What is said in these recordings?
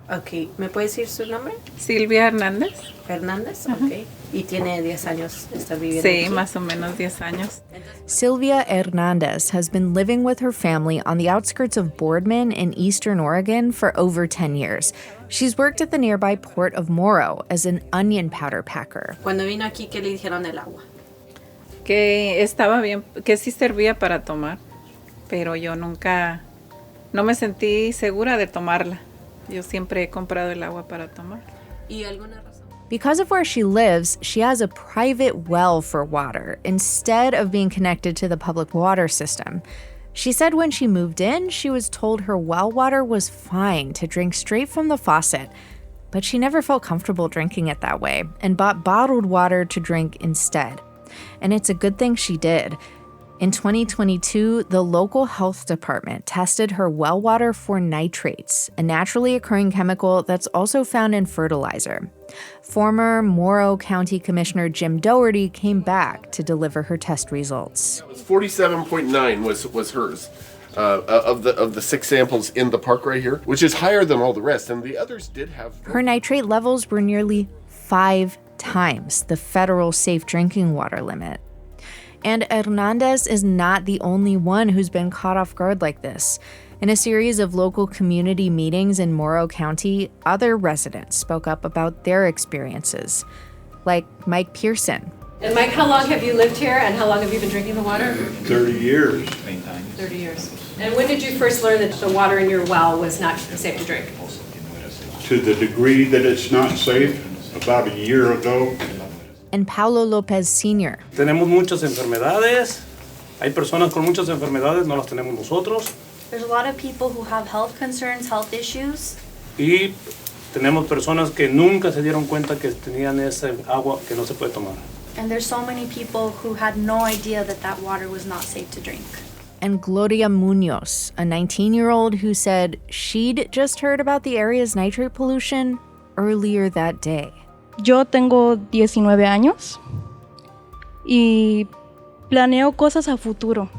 Ok, ¿me puede decir su nombre? Silvia Hernández. Hernández, ok. Y tiene 10 años estar viviendo Sí, aquí. más o menos 10 años. Sylvia Hernandez has been living with her family on the outskirts of Boardman in eastern Oregon for over 10 years. She's worked at the nearby port of Morrow as an onion powder packer. Cuando vino aquí, ¿qué le dijeron del agua? Que estaba bien, que sí servía para tomar, pero yo nunca, no me sentí segura de tomarla. Yo siempre he comprado el agua para tomar. ¿Y alguna razón? Because of where she lives, she has a private well for water instead of being connected to the public water system. She said when she moved in, she was told her well water was fine to drink straight from the faucet, but she never felt comfortable drinking it that way and bought bottled water to drink instead. And it's a good thing she did. In 2022, the local health department tested her well water for nitrates, a naturally occurring chemical that's also found in fertilizer. Former Morrow County Commissioner Jim Doherty came back to deliver her test results. It was 47.9 was hers. Of the 6 samples in the park right here, which is higher than all the rest, and the others did have... Her nitrate levels were nearly 5 times the federal safe drinking water limit. And Hernandez is not the only one who's been caught off guard like this. In a series of local community meetings in Morrow County, other residents spoke up about their experiences, like Mike Pearson. And Mike, how long have you lived here and how long have you been drinking the water? 30 years. 30 years. And when did you first learn that the water in your well was not safe to drink? To the degree that it's not safe, about a year ago. And Paulo Lopez Sr. Tenemos muchas enfermedades. Hay personas con muchas enfermedades, no las tenemos nosotros. There's a lot of people who have health concerns, health issues. Y tenemos personas que nunca se dieron cuenta que tenían ese agua que no se puede tomar. And there's so many people who had no idea that that water was not safe to drink. And Gloria Munoz, a 19-year-old who said she'd just heard about the area's nitrate pollution earlier that day. Yo tengo 19 años y planeo cosas a futuro.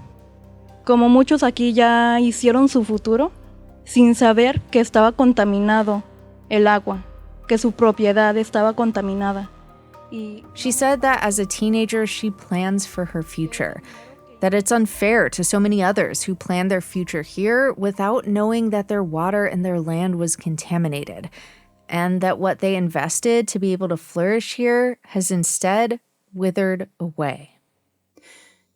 Como muchos aquí ya hicieron su futuro, sin saber que estaba contaminado el agua, que su propiedad estaba contaminada. She said that as a teenager, she plans for her future, that it's unfair to so many others who plan their future here without knowing that their water and their land was contaminated, and that what they invested to be able to flourish here has instead withered away.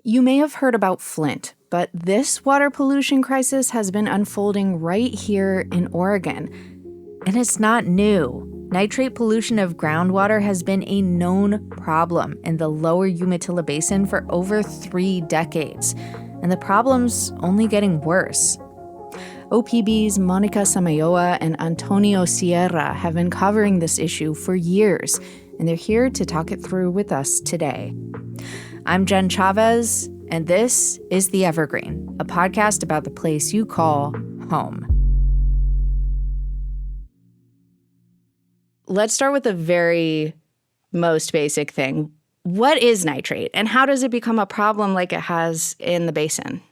You may have heard about Flint, but this water pollution crisis has been unfolding right here in Oregon. And it's not new. Nitrate pollution of groundwater has been a known problem in the Lower Umatilla Basin for over 3 decades, and the problem's only getting worse. OPB's Monica Samayoa and Antonio Sierra have been covering this issue for years, and they're here to talk it through with us today. I'm Jen Chavez, and this is The Evergreen, a podcast about the place you call home. Let's start with the very most basic thing. What is nitrate, and how does it become a problem like it has in the basin?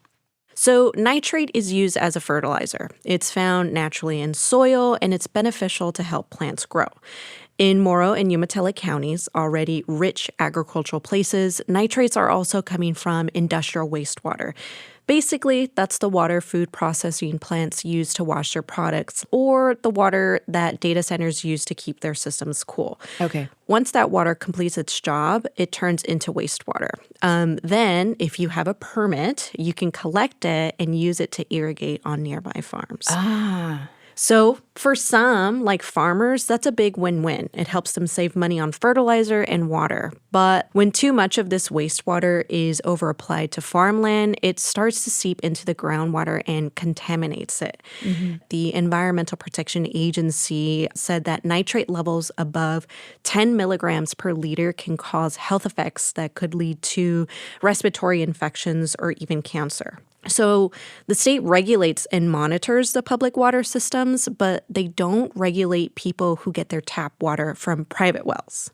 So nitrate is used as a fertilizer. It's found naturally in soil, and it's beneficial to help plants grow. In Morrow and Umatilla Counties, already rich agricultural places, nitrates are also coming from industrial wastewater. Basically, that's the water food processing plants use to wash their products, or the water that data centers use to keep their systems cool. Okay. Once that water completes its job, it turns into wastewater. Then, if you have a permit, you can collect it and use it to irrigate on nearby farms. So for some, like farmers, that's a big win-win. It helps them save money on fertilizer and water. But when too much of this wastewater is over-applied to farmland, it starts to seep into the groundwater and contaminates it. Mm-hmm. The Environmental Protection Agency said that nitrate levels above 10 milligrams per liter can cause health effects that could lead to respiratory infections or even cancer. So the state regulates and monitors the public water systems, but they don't regulate people who get their tap water from private wells.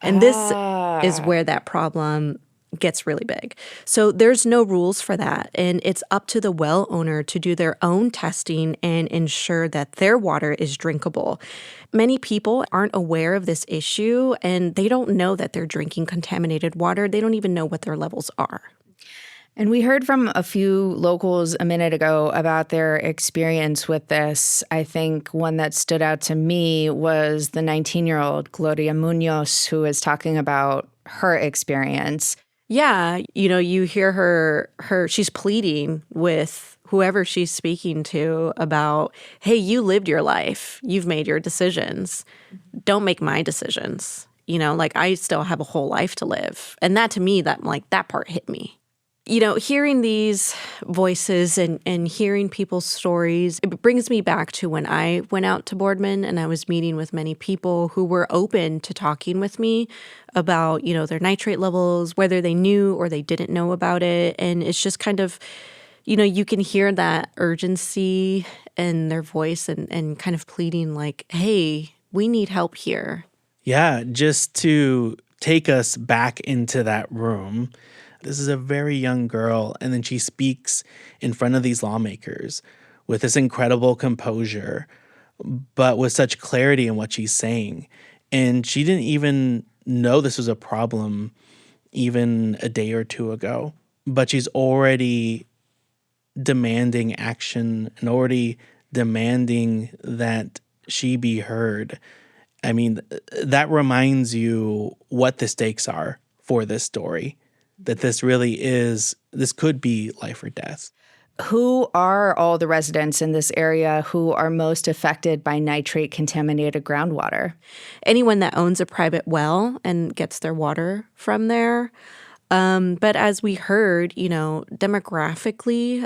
And this is where that problem gets really big. So there's no rules for that. And it's up to the well owner to do their own testing and ensure that their water is drinkable. Many people aren't aware of this issue and they don't know that they're drinking contaminated water. They don't even know what their levels are. And we heard from a few locals a minute ago about their experience with this. I think one that stood out to me was the 19-year-old Gloria Munoz, who was talking about her experience. Yeah, you hear her she's pleading with whoever she's speaking to about, hey, you lived your life. You've made your decisions. Don't make my decisions. I still have a whole life to live. And that to me, that part hit me. Hearing these voices and hearing people's stories, it brings me back to when I went out to Boardman and I was meeting with many people who were open to talking with me about, their nitrate levels, whether they knew or they didn't know about it. And it's just kind of, you can hear that urgency in their voice and kind of pleading like, hey, we need help here. Yeah, just to take us back into that room. This is a very young girl, and then she speaks in front of these lawmakers with this incredible composure, but with such clarity in what she's saying. And she didn't even know this was a problem even a day or two ago, but she's already demanding action and already demanding that she be heard. I mean, that reminds you what the stakes are for this story. That this could be life or death. Who are all the residents in this area who are most affected by nitrate-contaminated groundwater? Anyone that owns a private well and gets their water from there. But as we heard, demographically,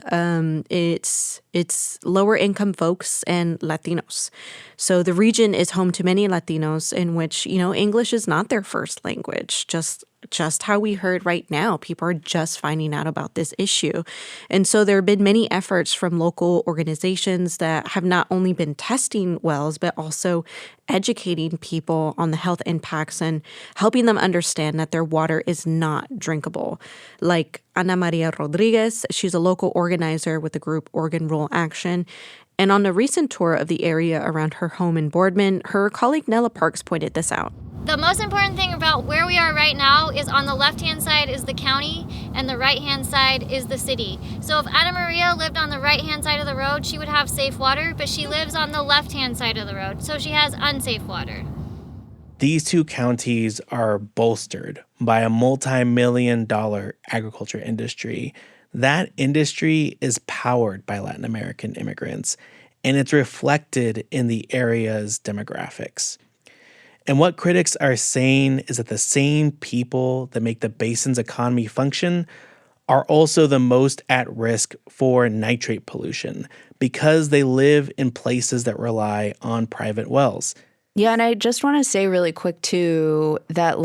it's lower income folks and Latinos. So the region is home to many Latinos in which, English is not their first language, just how we heard right now. People are just finding out about this issue. And so there have been many efforts from local organizations that have not only been testing wells, but also educating people on the health impacts and helping them understand that their water is not drinkable. Like Ana Maria Rodriguez, she's a local organizer with the group Oregon Rural Action. And on a recent tour of the area around her home in Boardman, her colleague Nella Parks pointed this out. The most important thing about where we are right now is on the left-hand side is the county and the right-hand side is the city. So if Ana Maria lived on the right-hand side of the road, she would have safe water, but she lives on the left-hand side of the road, so she has unsafe water. These two counties are bolstered by a multi-million-dollar agriculture industry. That industry is powered by Latin American immigrants, and it's reflected in the area's demographics. And what critics are saying is that the same people that make the basin's economy function are also the most at risk for nitrate pollution because they live in places that rely on private wells. Yeah, and I just want to say really quick, too, that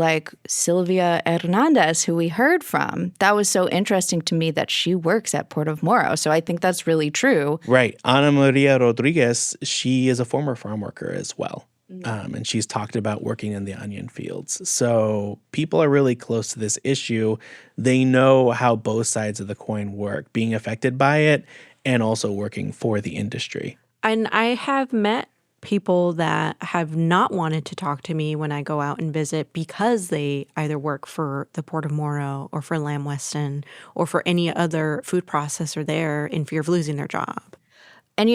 Sylvia Hernandez, who we heard from, that was so interesting to me that she works at Port of Morrow. So I think that's really true. Right. Ana Maria Rodriguez, she is a former farm worker as well. And she's talked about working in the onion fields. So people are really close to this issue. They know how both sides of the coin work, being affected by it and also working for the industry. And I have met people that have not wanted to talk to me when I go out and visit because they either work for the Port of Morrow or for Lamb Weston or for any other food processor there in fear of losing their job. And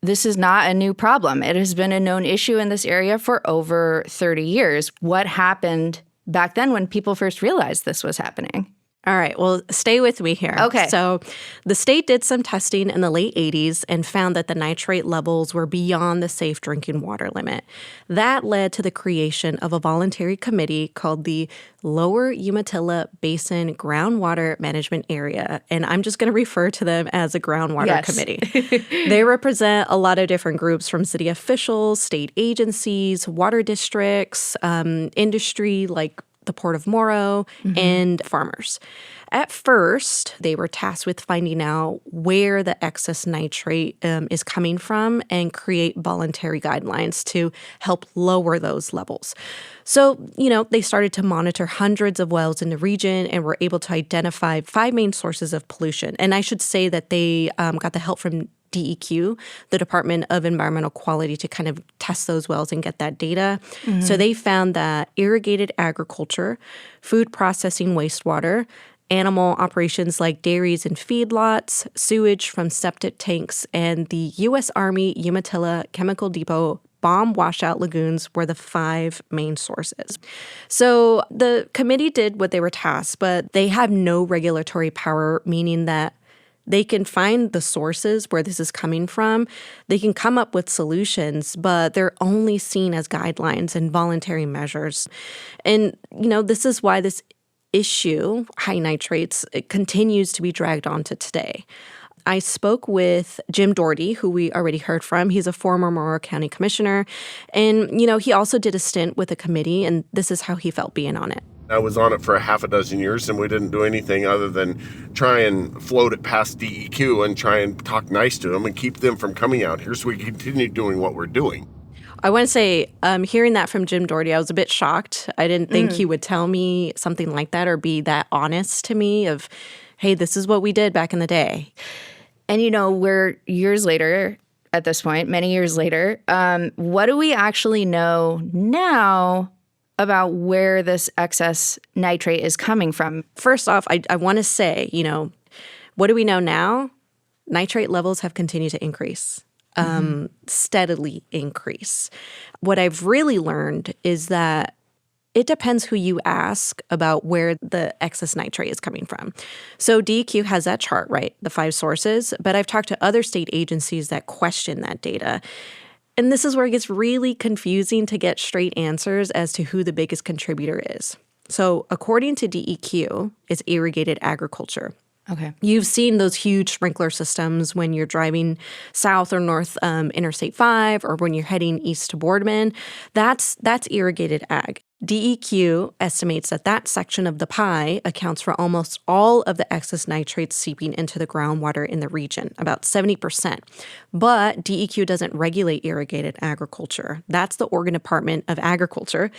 this is not a new problem. It has been a known issue in this area for over 30 years. What happened back then when people first realized this was happening? All right, well, stay with me here. Okay. So the state did some testing in the late 80s and found that the nitrate levels were beyond the safe drinking water limit. That led to the creation of a voluntary committee called the Lower Umatilla Basin Groundwater Management Area. And I'm just going to refer to them as a groundwater committee. They represent a lot of different groups from city officials, state agencies, water districts, industry like the Port of Morrow, and farmers. At first, they were tasked with finding out where the excess nitrate is coming from and create voluntary guidelines to help lower those levels. So, they started to monitor hundreds of wells in the region and were able to identify 5 main sources of pollution. And I should say that they got the help from DEQ, the Department of Environmental Quality, to kind of test those wells and get that data. So they found that irrigated agriculture, food processing wastewater, animal operations like dairies and feedlots, sewage from septic tanks, and the U.S. Army Umatilla Chemical Depot bomb washout lagoons were the 5 main sources. So the committee did what they were tasked, but they have no regulatory power, meaning that they can find the sources where this is coming from. They can come up with solutions, but they're only seen as guidelines and voluntary measures. And, this is why this issue, high nitrates, it continues to be dragged on to today. I spoke with Jim Doherty, who we already heard from. He's a former Morrow County commissioner. And, he also did a stint with a committee, and this is how he felt being on it. I was on it for a half a dozen years, and we didn't do anything other than try and float it past DEQ and try and talk nice to them and keep them from coming out here so we continue doing what we're doing. I want to say, hearing that from Jim Doherty, I was a bit shocked. I didn't think he would tell me something like that or be that honest to me of, hey, this is what we did back in the day. And, we're years later at this point, many years later. What do we actually know now about where this excess nitrate is coming from? First off, I want to say, what do we know now? Nitrate levels have continued to increase. Steadily increase. What I've really learned is that it depends who you ask about where the excess nitrate is coming from. So DEQ has that chart, right? The 5 sources, but I've talked to other state agencies that question that data. And this is where it gets really confusing to get straight answers as to who the biggest contributor is. So according to DEQ, it's irrigated agriculture. Okay. You've seen those huge sprinkler systems when you're driving south or north Interstate 5 or when you're heading east to Boardman. That's irrigated ag. DEQ estimates that section of the pie accounts for almost all of the excess nitrates seeping into the groundwater in the region, about 70%. But DEQ doesn't regulate irrigated agriculture. That's the Oregon Department of Agriculture.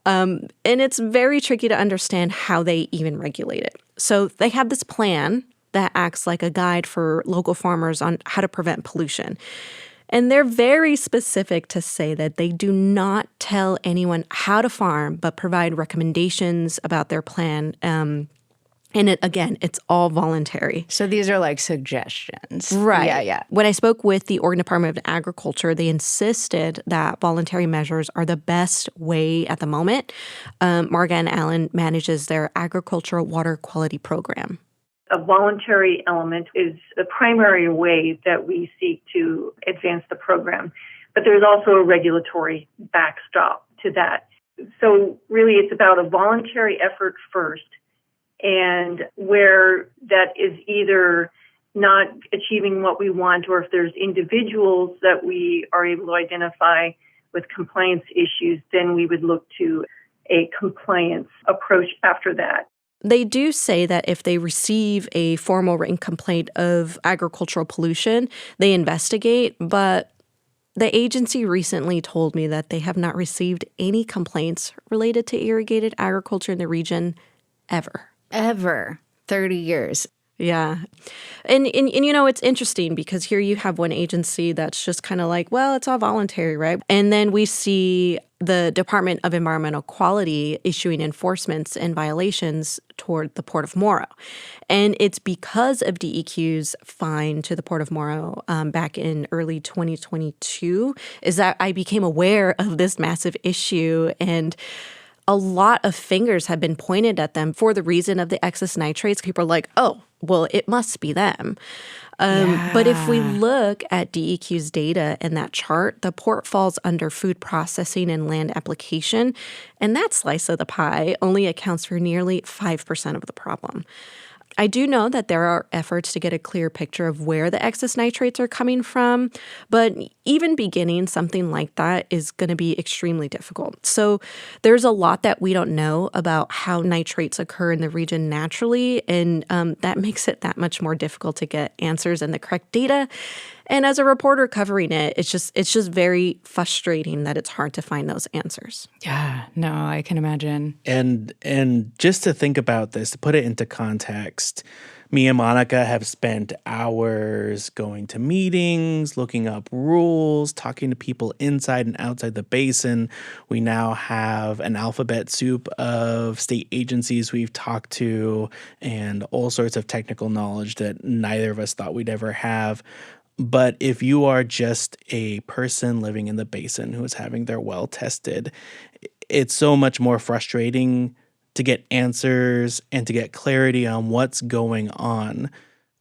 And it's very tricky to understand how they even regulate it. So they have this plan that acts like a guide for local farmers on how to prevent pollution. And they're very specific to say that they do not tell anyone how to farm, but provide recommendations about their plan. And it's all voluntary. So these are like suggestions. Right. Yeah. When I spoke with the Oregon Department of Agriculture, they insisted that voluntary measures are the best way at the moment. Morgan Allen manages their agricultural water quality program. A voluntary element is the primary way that we seek to advance the program. But there's also a regulatory backstop to that. So really it's about a voluntary effort first, and where that is either not achieving what we want, or if there's individuals that we are able to identify with compliance issues, then we would look to a compliance approach after that. They do say that if they receive a formal written complaint of agricultural pollution, they investigate, but the agency recently told me that they have not received any complaints related to irrigated agriculture in the region ever. Ever. 30 years. Yeah. And it's interesting because here you have one agency that's just kind of like, well, it's all voluntary, right? And then we see the Department of Environmental Quality issuing enforcements and violations toward the Port of Morrow. And it's because of DEQ's fine to the Port of Morrow back in early 2022 is that I became aware of this massive issue, and a lot of fingers have been pointed at them for the reason of the excess nitrates. People are like, oh, well, it must be them. But if we look at DEQ's data and that chart, the port falls under food processing and land application, and that slice of the pie only accounts for nearly 5% of the problem. I do know that there are efforts to get a clear picture of where the excess nitrates are coming from, but even beginning something like that is going to be extremely difficult. So there's a lot that we don't know about how nitrates occur in the region naturally, and that makes it that much more difficult to get answers and the correct data. And as a reporter covering it, it's just very frustrating that it's hard to find those answers. Yeah, no, I can imagine. And just to think about this, to put it into context, me and Monica have spent hours going to meetings, looking up rules, talking to people inside and outside the basin. We now have an alphabet soup of state agencies we've talked to and all sorts of technical knowledge that neither of us thought we'd ever have. But if you are just a person living in the basin who is having their well tested, it's so much more frustrating to get answers and to get clarity on what's going on.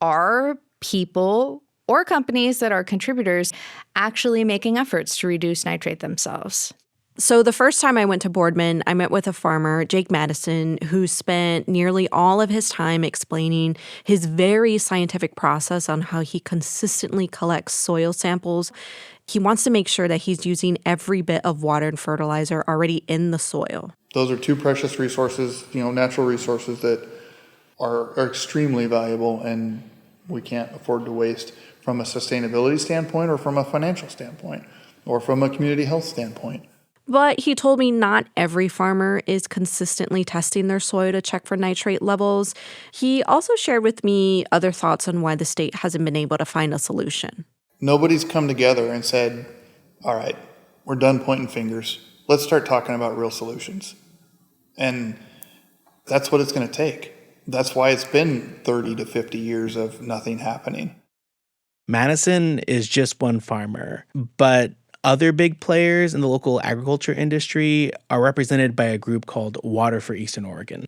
Are people or companies that are contributors actually making efforts to reduce nitrate themselves? So the first time I went to Boardman, I met with a farmer, Jake Madison, who spent nearly all of his time explaining his very scientific process on how he consistently collects soil samples. He wants to make sure that he's using every bit of water and fertilizer already in the soil. Those are two precious resources, natural resources that are extremely valuable, and we can't afford to waste from a sustainability standpoint or from a financial standpoint or from a community health standpoint. But he told me not every farmer is consistently testing their soil to check for nitrate levels. He also shared with me other thoughts on why the state hasn't been able to find a solution. Nobody's come together and said, all right, we're done pointing fingers. Let's start talking about real solutions. And that's what it's going to take. That's why it's been 30 to 50 years of nothing happening. Madison is just one farmer, but other big players in the local agriculture industry are represented by a group called Water for Eastern Oregon.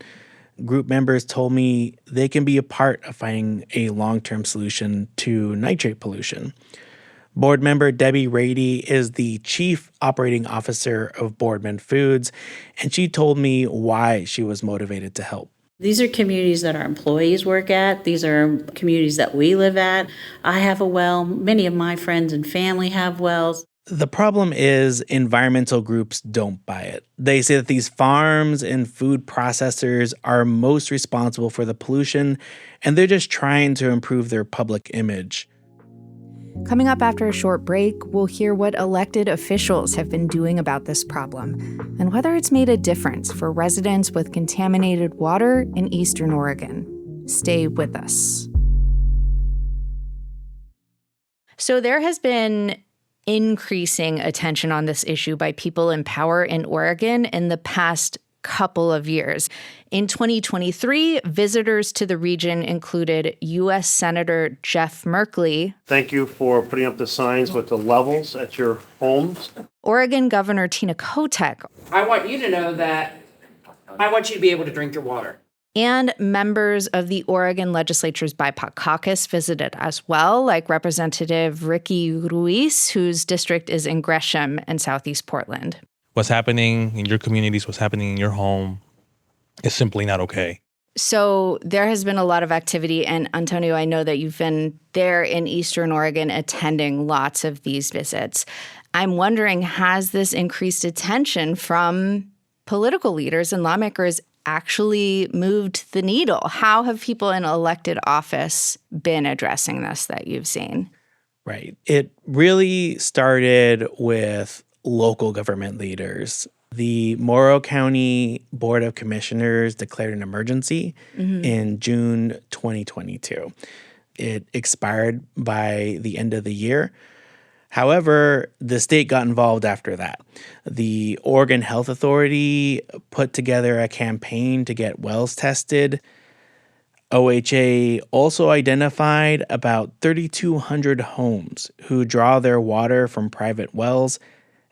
Group members told me they can be a part of finding a long-term solution to nitrate pollution. Board member Debbie Rady is the chief operating officer of Boardman Foods, and she told me why she was motivated to help. These are communities that our employees work at. These are communities that we live at. I have a well. Many of my friends and family have wells. The problem is environmental groups don't buy it. They say that these farms and food processors are most responsible for the pollution, and they're just trying to improve their public image. Coming up after a short break, we'll hear what elected officials have been doing about this problem and whether it's made a difference for residents with contaminated water in Eastern Oregon. Stay with us. So there has been increasing attention on this issue by people in power in Oregon in the past couple of years. In 2023, visitors to the region included U.S. Senator Jeff Merkley. Thank you for putting up the signs with the levels at your homes. Oregon Governor Tina Kotek. I want you to know that I want you to be able to drink your water. And members of the Oregon Legislature's BIPOC caucus visited as well, like Representative Ricky Ruiz, whose district is in Gresham and Southeast Portland. What's happening in your communities, what's happening in your home is simply not okay. So there has been a lot of activity. And Antonio, I know that you've been there in Eastern Oregon attending lots of these visits. I'm wondering, has this increased attention from political leaders and lawmakers actually moved the needle? How have people in elected office been addressing this that you've seen? Right. It really started with local government leaders. The Morrow County Board of Commissioners declared an emergency in June 2022. It expired by the end of the year. However, the state got involved after that. The Oregon Health Authority put together a campaign to get wells tested. OHA also identified about 3,200 homes who draw their water from private wells.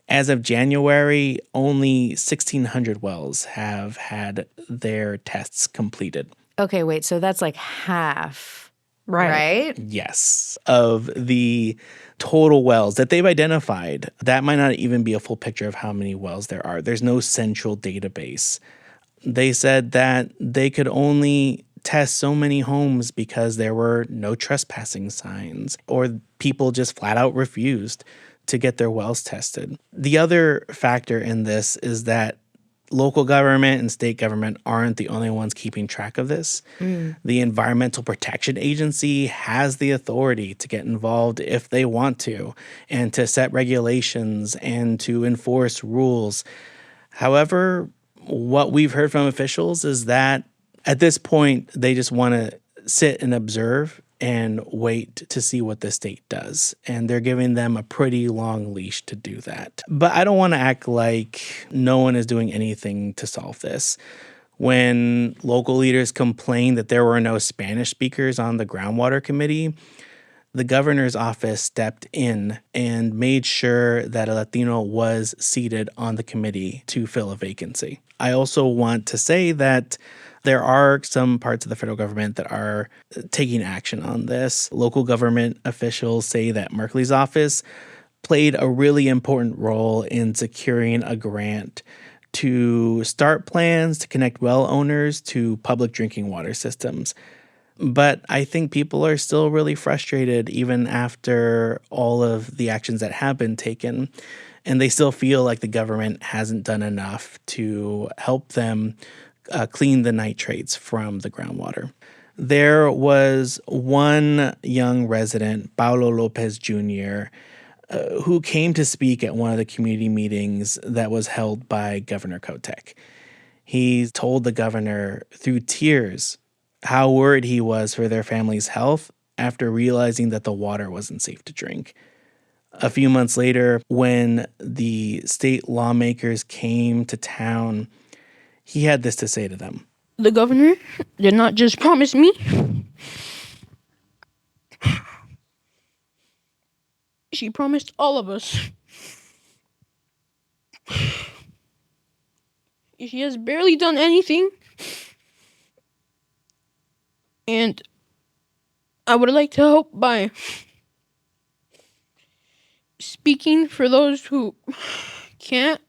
As of January, only 1,600 wells have had their tests completed. Okay, wait, so that's like half, right? Yes, of the total wells that they've identified. That might not even be a full picture of how many wells there are. There's no central database. They said that they could only test so many homes because there were no trespassing signs, or people just flat out refused to get their wells tested. The other factor in this is that local government and state government aren't the only ones keeping track of this. The Environmental Protection Agency has the authority to get involved if they want to, and to set regulations and to enforce rules. However, what we've heard from officials is that at this point, they just want to sit and observe and wait to see what the state does. And they're giving them a pretty long leash to do that. But I don't want to act like no one is doing anything to solve this. When local leaders complained that there were no Spanish speakers on the groundwater committee, the governor's office stepped in and made sure that a Latino was seated on the committee to fill a vacancy. I also want to say that there are some parts of the federal government that are taking action on this. Local government officials say that Merkley's office played a really important role in securing a grant to start plans to connect well owners to public drinking water systems. But I think people are still really frustrated even after all of the actions that have been taken. And they still feel like the government hasn't done enough to help them clean the nitrates from the groundwater. There was one young resident, Paulo Lopez Jr., who came to speak at one of the community meetings that was held by Governor Kotek. He told the governor through tears how worried he was for their family's health after realizing that the water wasn't safe to drink. A few months later, when the state lawmakers came to town, he had this to say to them. The governor did not just promise me. She promised all of us. She has barely done anything. And I would like to help by speaking for those who can't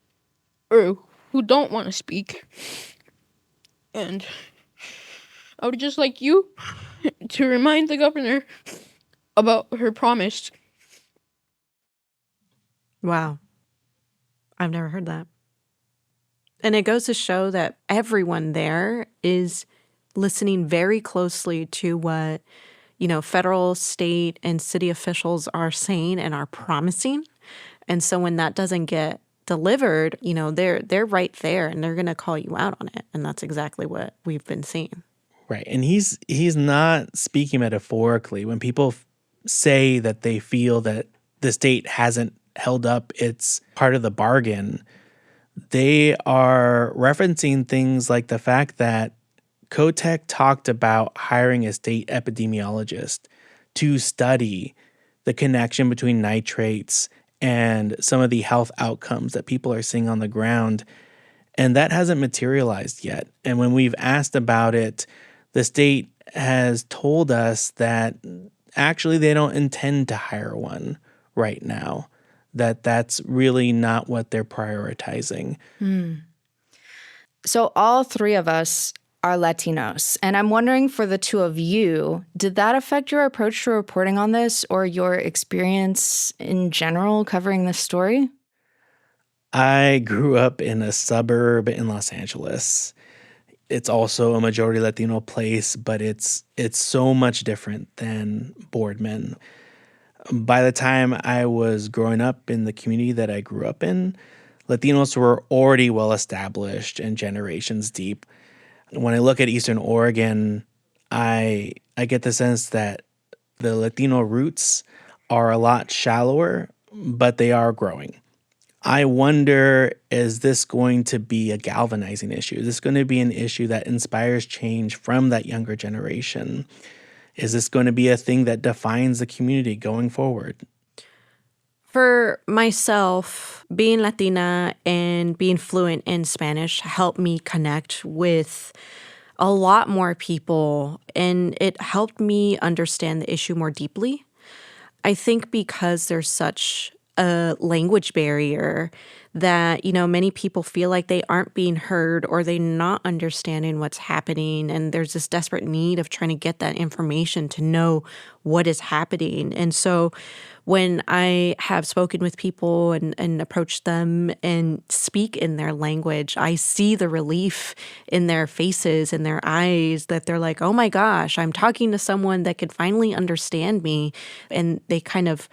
or who don't want to speak. And I would just like you to remind the governor about her promise. Wow. I've never heard that. And it goes to show that everyone there is listening very closely to what, federal, state, and city officials are saying and are promising. And so when that doesn't get delivered, they're right there and they're going to call you out on it. And that's exactly what we've been seeing. Right. And he's not speaking metaphorically. When people say that they feel that the state hasn't held up its part of the bargain, they are referencing things like the fact that Kotek talked about hiring a state epidemiologist to study the connection between nitrates and some of the health outcomes that people are seeing on the ground. And that hasn't materialized yet. And when we've asked about it, the state has told us that actually they don't intend to hire one right now, that that's really not what they're prioritizing. So all three of us are Latinos, and I'm wondering for the two of you, did that affect your approach to reporting on this or your experience in general covering this story? I grew up in a suburb in Los Angeles. It's also a majority Latino place, but it's so much different than Boardman. By the time I was growing up in the community that I grew up in, Latinos were already well established and generations deep. When I look at Eastern Oregon, I get the sense that the Latino roots are a lot shallower, but they are growing. I wonder, is this going to be a galvanizing issue? Is this going to be an issue that inspires change from that younger generation? Is this going to be a thing that defines the community going forward? For myself, being Latina and being fluent in Spanish helped me connect with a lot more people, and it helped me understand the issue more deeply. I think because there's such a language barrier that, many people feel like they aren't being heard or they're not understanding what's happening. And there's this desperate need of trying to get that information to know what is happening. And so when I have spoken with people and approached them and speak in their language, I see the relief in their faces and their eyes that they're like, oh my gosh, I'm talking to someone that can finally understand me. And they kind of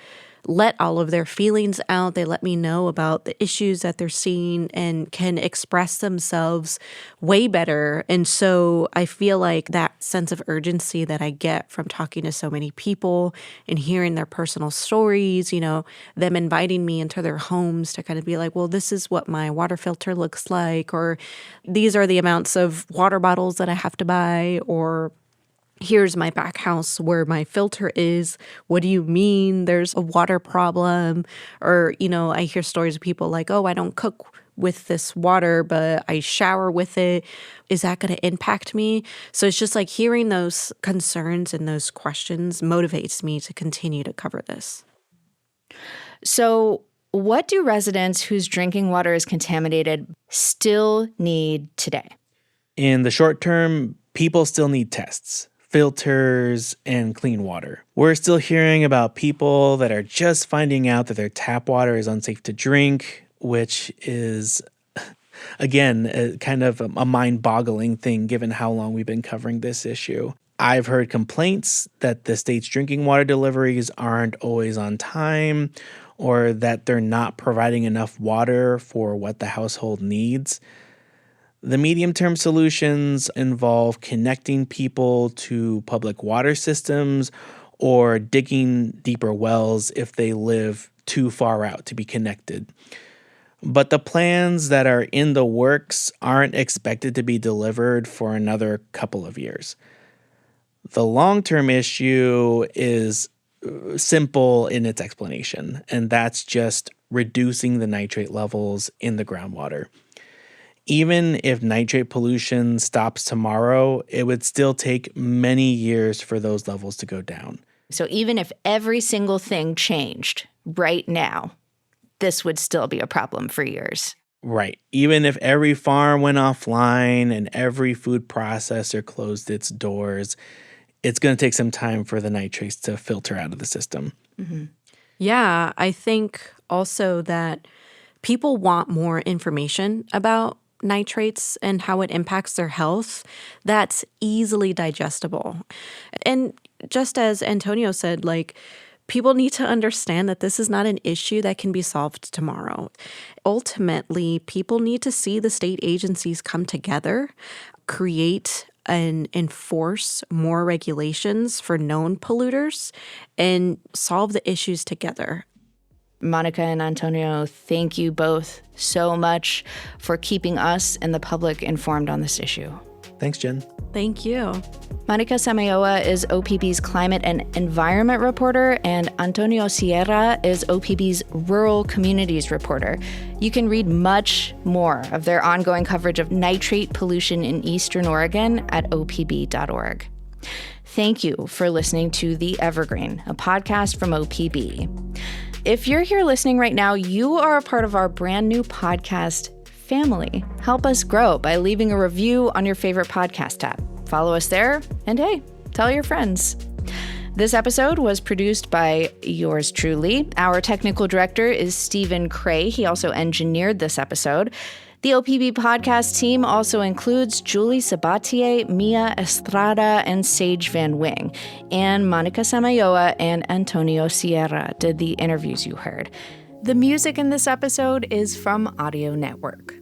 let all of their feelings out. They let me know about the issues that they're seeing and can express themselves way better. And so I feel like that sense of urgency that I get from talking to so many people and hearing their personal stories, them inviting me into their homes to kind of be like, well, this is what my water filter looks like, or these are the amounts of water bottles that I have to buy, or here's my back house where my filter is. What do you mean there's a water problem? Or, I hear stories of people like, oh, I don't cook with this water, but I shower with it. Is that going to impact me? So it's just like hearing those concerns and those questions motivates me to continue to cover this. So what do residents whose drinking water is contaminated still need today? In the short term, people still need tests, filters, and clean water. We're still hearing about people that are just finding out that their tap water is unsafe to drink, which is, again, kind of a mind-boggling thing given how long we've been covering this issue. I've heard complaints that the state's drinking water deliveries aren't always on time, or that they're not providing enough water for what the household needs. The medium-term solutions involve connecting people to public water systems or digging deeper wells if they live too far out to be connected. But the plans that are in the works aren't expected to be delivered for another couple of years. The long-term issue is simple in its explanation, and that's just reducing the nitrate levels in the groundwater. Even if nitrate pollution stops tomorrow, it would still take many years for those levels to go down. So even if every single thing changed right now, this would still be a problem for years. Right. Even if every farm went offline and every food processor closed its doors, it's going to take some time for the nitrates to filter out of the system. Mm-hmm. Yeah, I think also that people want more information about nitrates and how it impacts their health that's easily digestible. And just as Antonio said, people need to understand that this is not an issue that can be solved tomorrow. Ultimately, people need to see the state agencies come together, create and enforce more regulations for known polluters, and solve the issues together. Monica and Antonio, thank you both so much for keeping us and the public informed on this issue. Thanks, Jen. Thank you. Monica Samayoa is OPB's climate and environment reporter, and Antonio Sierra is OPB's rural communities reporter. You can read much more of their ongoing coverage of nitrate pollution in Eastern Oregon at opb.org. Thank you for listening to The Evergreen, a podcast from OPB. If you're here listening right now, you are a part of our brand new podcast family. Help us grow by leaving a review on your favorite podcast app. Follow us there, and hey, tell your friends. This episode was produced by yours truly. Our technical director is Stephen Cray. He also engineered this episode. The OPB podcast team also includes Julie Sabatier, Mia Estrada, and Sage Van Wing. And Monica Samayoa and Antonio Sierra did the interviews you heard. The music in this episode is from Audio Network.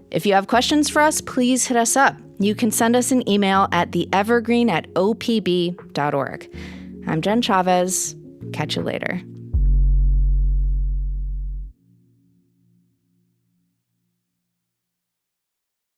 If you have questions for us, please hit us up. You can send us an email at theevergreen@opb.org. I'm Jen Chavez. Catch you later.